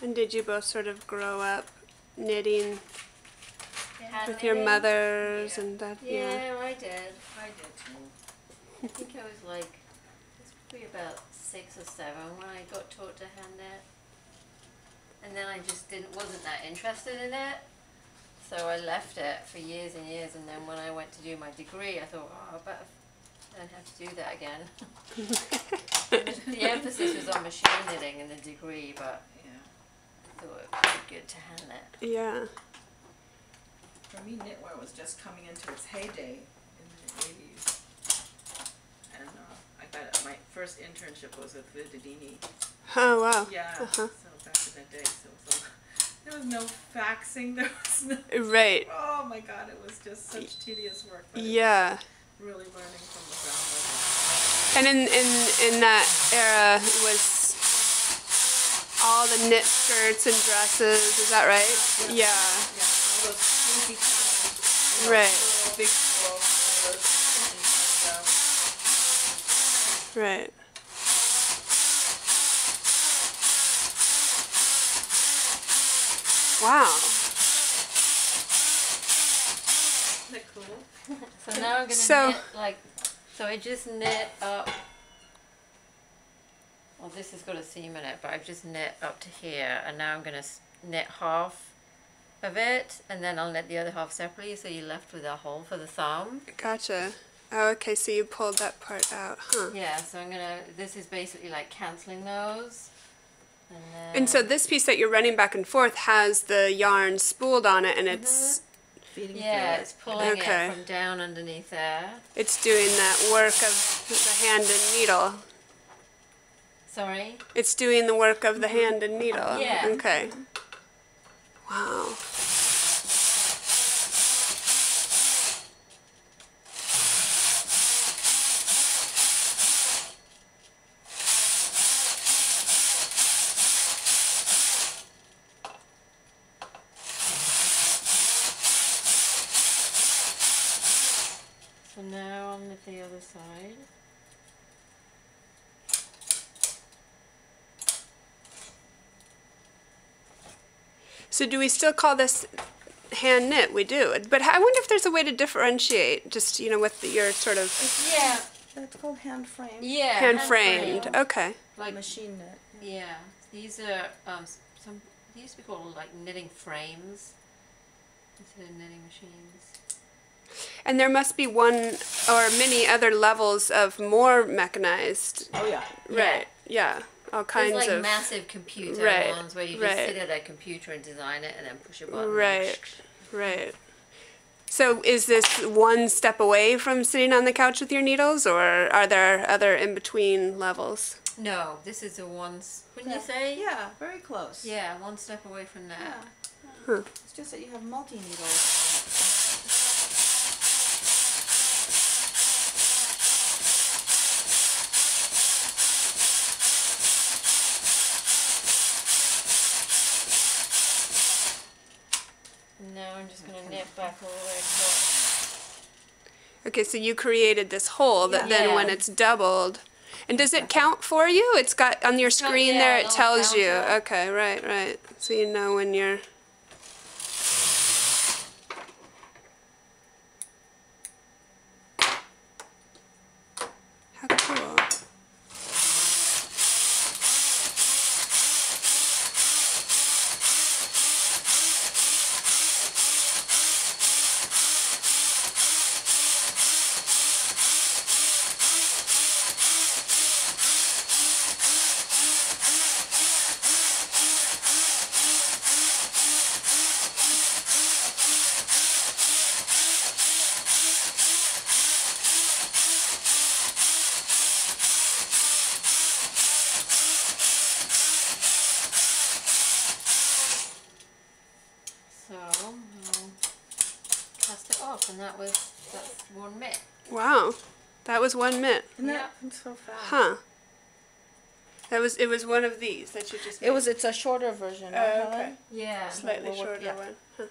And did you both sort of grow up knitting with your knitting? mothers Yeah. and that? Yeah, I did. I did too. I think I was like, it was probably about 6 or 7 when I got taught to hand knit. And then I just wasn't that interested in it. So I left it for years and years, and then when I went to do my degree, I thought, oh, I better don't have to do that again. The emphasis was on machine knitting in the degree, but I thought it would be good to hand knit. Yeah. For me, knitwear was just coming into its heyday in the 80s. And my first internship was with Vidadini. Oh, wow. Yeah, so back in the day, so there was no faxing, there was no... Right. Oh my God, it was just such tedious work. But yeah. Really learning from the ground level. And in that era was all the knit skirts and dresses, is that right? Yeah. Yeah, all those fluffy patterns. Right. Big swirls. Right. Wow. Isn't that cool? So now I'm going to knit like, so I just knit up, well this has got a seam in it, but I've just knit up to here, and now I'm going to knit half of it, and then I'll knit the other half separately, so you're left with a hole for the thumb. Gotcha. Oh, okay, so you pulled that part out, huh? Yeah, so I'm going to, this is basically like cancelling those. And so this piece that you're running back and forth has the yarn spooled on it, and it's... Feeding it's pulling it from down underneath there. It's doing that work of the hand and needle. Sorry? It's doing the work of the hand and needle. Yeah. Okay. Wow. So now I'll knit the other side. So do we still call this hand knit? We do. But I wonder if there's a way to differentiate, just, you know, with your sort of... Yeah. That's called hand framed. Yeah. Hand framed. Okay. Like Machine knit. Yeah. These are they used to be called like knitting frames instead of knitting machines. And there must be one or many other levels of more mechanized. Oh yeah. Right. Yeah. All kinds There's like of massive computer ones where you just sit at a computer and design it and then push a button. Right. Right. So is this one step away from sitting on the couch with your needles, or are there other in-between levels? No, this is a one, wouldn't you say? Yeah, very close. Yeah, one step away from that. Yeah. Huh. It's just that you have multi-needles. Now I'm just going to knit back all the way across. Okay, so you created this hole that then Yeah. when it's doubled, and does it count for you? It's got on your screen there, it tells you. counter. Okay, right, right. So you know when you're... How cool. So I'll cast it off, and that's one mitt. Wow, that was one mitt. Isn't that so fast? Huh. It was one of these that you just made. It's a shorter version. Oh, okay. Yeah. Slightly We'll work- shorter yeah. one. Huh.